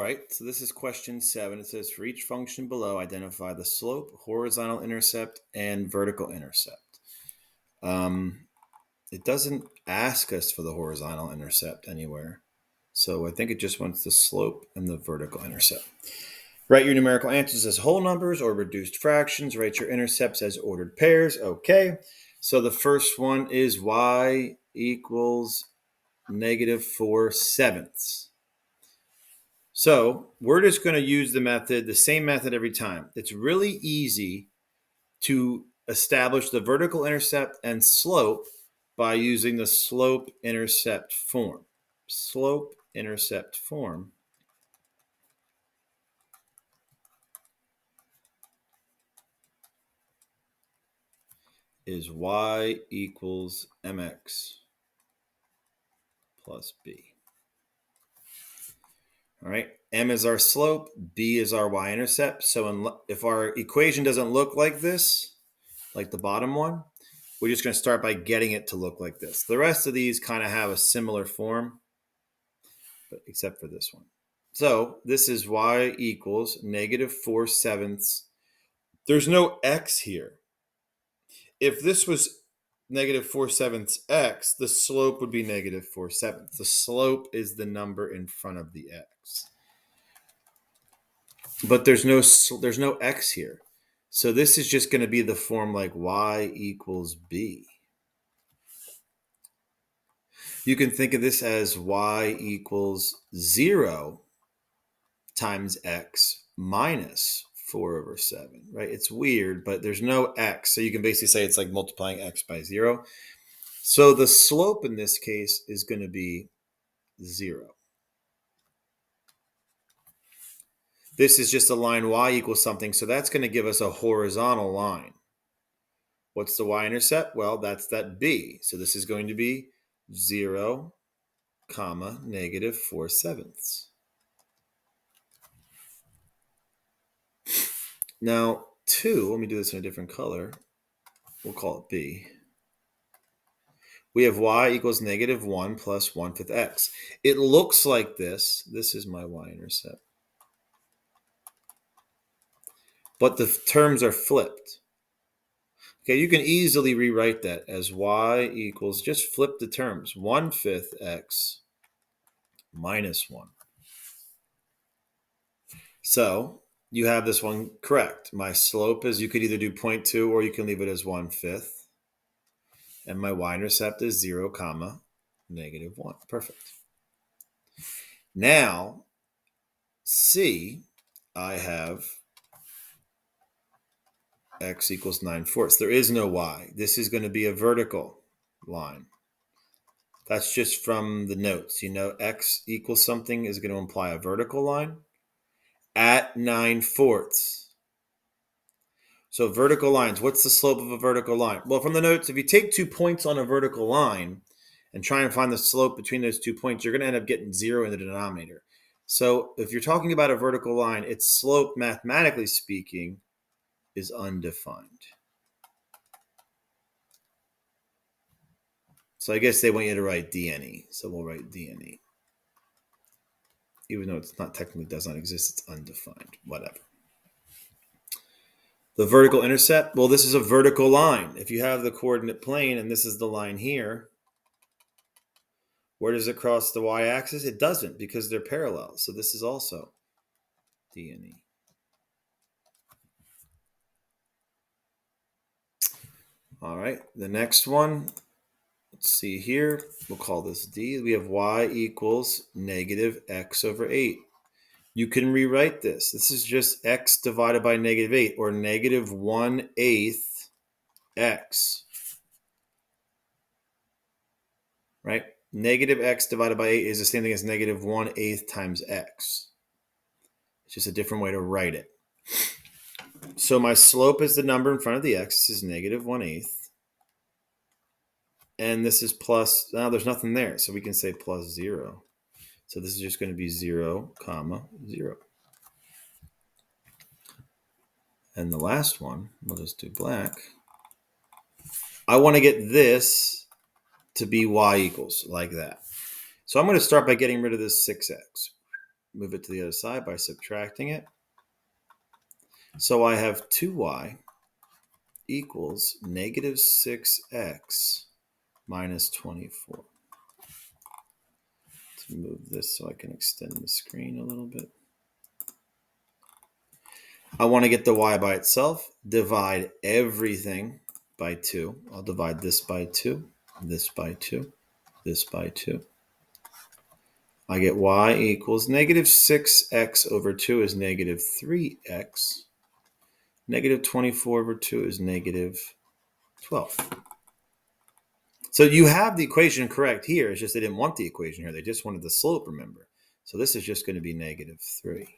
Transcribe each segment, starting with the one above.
All right, so this is question 7. It says for each function below, identify the slope, horizontal intercept, and vertical intercept. It doesn't ask us for the horizontal intercept anywhere. So I think it just wants the slope and the vertical intercept. Write your numerical answers as whole numbers or reduced fractions. Write your intercepts as ordered pairs. Okay. So the first one is y equals -4/7. So we're just going to use the same method every time. It's really easy to establish the vertical intercept and slope by using the slope-intercept form. Slope-intercept form is y equals mx plus b. All right, m is our slope, b is our y-intercept. So if our equation doesn't look like this, like the bottom one, we're just going to start by getting it to look like this. The rest of these kind of have a similar form, but except for this one. So this is y equals -4/7. There's no x here. If this was -4/7 x, the slope would be -4/7. The slope is the number in front of the x. But there's no x here. So this is just going to be the form like y equals b. You can think of this as y equals 0 times x minus 4/7, right? It's weird, but there's no x. So you can basically say it's like multiplying x by 0. So the slope in this case is going to be 0. This is just a line y equals something, so that's going to give us a horizontal line. What's the y-intercept? Well, that's that b. So this is going to be 0, comma, -4/7. Now, 2, let me do this in a different color. We'll call it b. We have y equals -1 plus 1/5 x. It looks like this. This is my y-intercept. But the terms are flipped. Okay, you can easily rewrite that as y equals, just flip the terms, 1/5 x minus 1. So you have this one correct. My slope is, you could either do 0.2 or you can leave it as 1/5. And my y-intercept is 0, comma, -1. Perfect. Now, C, I have x equals 9/4. There is no y. This is going to be a vertical line. That's just from the notes. You know, x equals something is going to imply a vertical line at 9/4. So vertical lines, what's the slope of a vertical line? Well, from the notes, if you take 2 points on a vertical line and try and find the slope between those 2 points, you're going to end up getting 0 in the denominator. So if you're talking about a vertical line, its slope, mathematically speaking, is undefined. So I guess they want you to write DNE. So we'll write DNE. Even though it's not technically does not exist, it's undefined. Whatever. The vertical intercept, well, this is a vertical line. If you have the coordinate plane and this is the line here, where does it cross the y-axis? It doesn't, because they're parallel. So this is also DNE. All right, the next one, let's see here. We'll call this D. We have y equals -x/8. You can rewrite this. This is just x divided by -8, or -1/8 x. Right? -x divided by 8 is the same thing as -1/8 times x. It's just a different way to write it. So my slope is the number in front of the x. This is -1/8. And this is plus, now there's nothing there. So we can say plus 0. So this is just going to be 0, comma, 0. And the last one, we'll just do black. I want to get this to be y equals like that. So I'm going to start by getting rid of this 6x. move it to the other side by subtracting it. So I have 2y equals negative 6x minus 24. Let's move this so I can extend the screen a little bit. I want to get the y by itself. Divide everything by 2. I'll divide this by 2, this by 2, this by 2. I get y equals negative 6x over 2 is negative 3x. Negative 24 over 2 is negative 12. So you have the equation correct here. It's just they didn't want the equation here. They just wanted the slope, remember. So this is just going to be negative 3.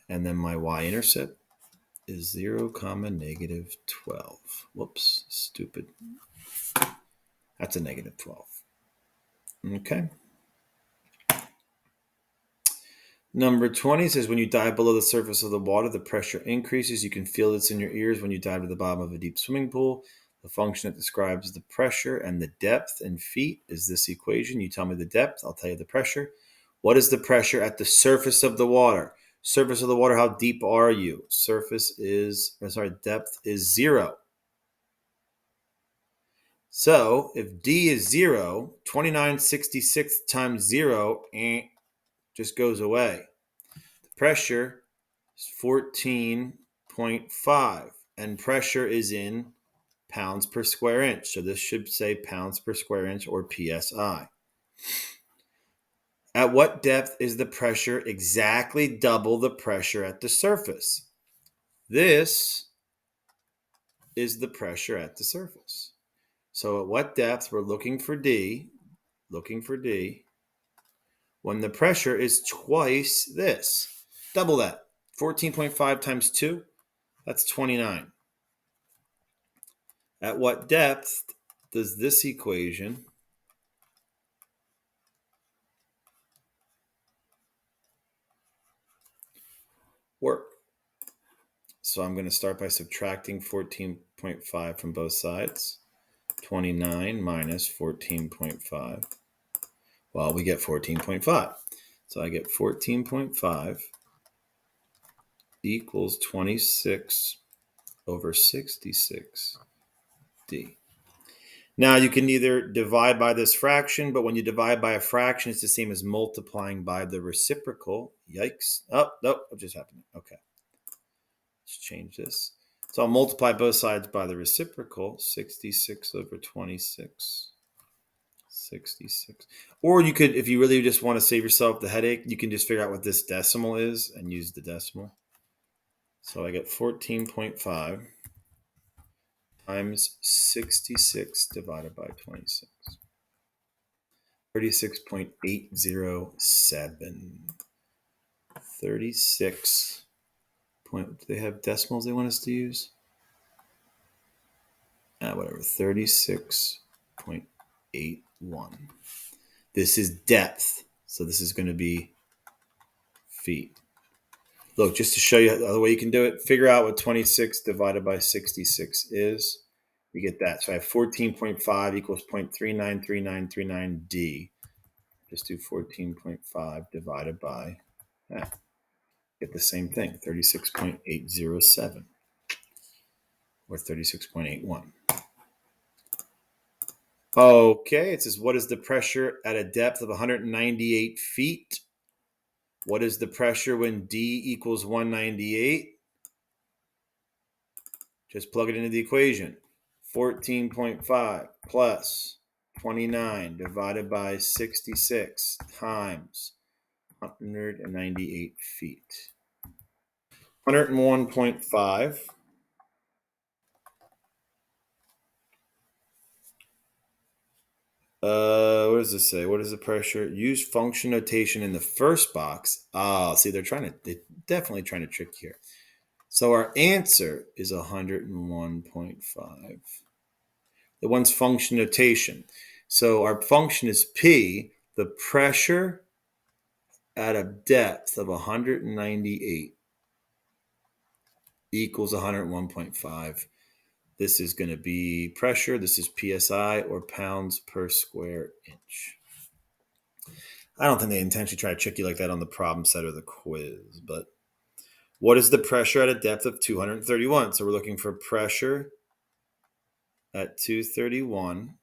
And then my y-intercept is 0, negative 12. Whoops, stupid. That's a negative 12. Okay. Number 20 says, when you dive below the surface of the water, the pressure increases. You can feel this in your ears when you dive to the bottom of a deep swimming pool. The function that describes the pressure and the depth in feet is this equation. You tell me the depth, I'll tell you the pressure. What is the pressure at the surface of the water? Surface of the water, how deep are you? Depth is 0. So if D is 0, 29/66 times 0 just goes away. The pressure is 14.5, and pressure is in pounds per square inch. So this should say pounds per square inch, or PSI. At what depth is the pressure exactly double the pressure at the surface? This is the pressure at the surface. So at what depth, we're looking for D, when the pressure is twice this. Double that. 14.5 times 2, that's 29. At what depth does this equation work? So I'm going to start by subtracting 14.5 from both sides. 29 minus 14.5. Well, we get 14.5. So I get 14.5 equals 26 over 66 D. Now you can either divide by this fraction, but when you divide by a fraction, it's the same as multiplying by the reciprocal. Yikes. Oh, nope, what just happened? Okay. Let's change this. So I'll multiply both sides by the reciprocal, 66 over 26. 66. Or you could, if you really just want to save yourself the headache, you can just figure out what this decimal is and use the decimal. So I get 14.5 times 66 divided by 26. 36.807. 36. Do they have decimals they want us to use? Whatever. 36.81. This is depth. So this is going to be feet. Look, just to show you the way you can do it, figure out what 26 divided by 66 is. You get that. So I have 14.5 equals 0.393939 D. Just do 14.5 divided by that. Get the same thing, 36.807 or 36.81. Okay, it says, what is the pressure at a depth of 198 feet? What is the pressure when D equals 198? Just plug it into the equation. 14.5 plus 29 divided by 66 times 198 feet. 101.5. What does this say? What is the pressure? Use function notation in the first box. See, they're definitely trying to trick you here. So our answer is 101.5. The one's function notation. So our function is P, the pressure at a depth of 198 equals 101.5. This is going to be pressure. This is PSI, or pounds per square inch. I don't think they intentionally try to trick you like that on the problem set or the quiz, but what is the pressure at a depth of 231? So we're looking for pressure at 231.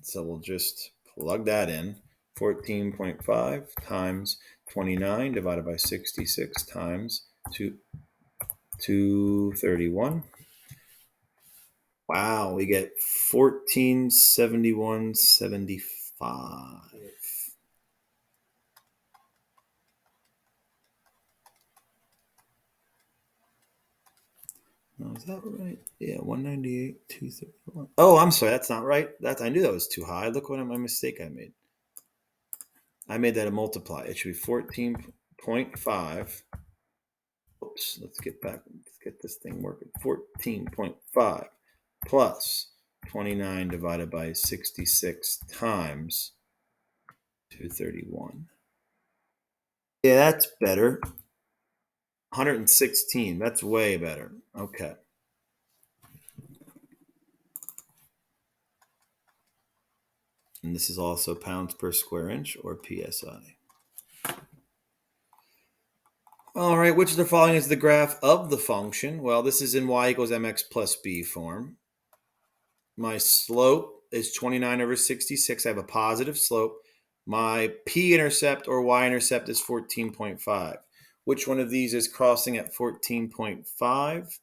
So we'll just plug that in. 14.5 times 29 divided by 66 times 231. Wow, we get 1471.75. No, is that right? Yeah, 198, 231. Oh, I'm sorry, that's not right. I knew that was too high. Look what my mistake I made. I made that a multiply. It should be 14.5. Oops, let's get back. Let's get this thing working. 14.5 plus 29 divided by 66 times 231. Yeah, that's better. 116. That's way better. Okay. And this is also pounds per square inch or PSI. All right, which of the following is the graph of the function? Well, this is in y equals mx plus b form. My slope is 29 over 66. I have a positive slope. My p-intercept or y-intercept is 14.5. Which one of these is crossing at 14.5?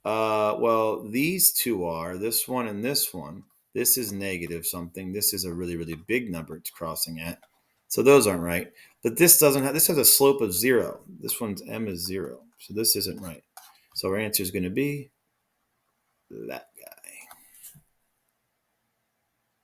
Well, these two are, this one and this one. This is negative something. This is a really, really big number it's crossing at. So those aren't right. But this has a slope of 0. This one's m is 0. So this isn't right. So our answer is going to be that.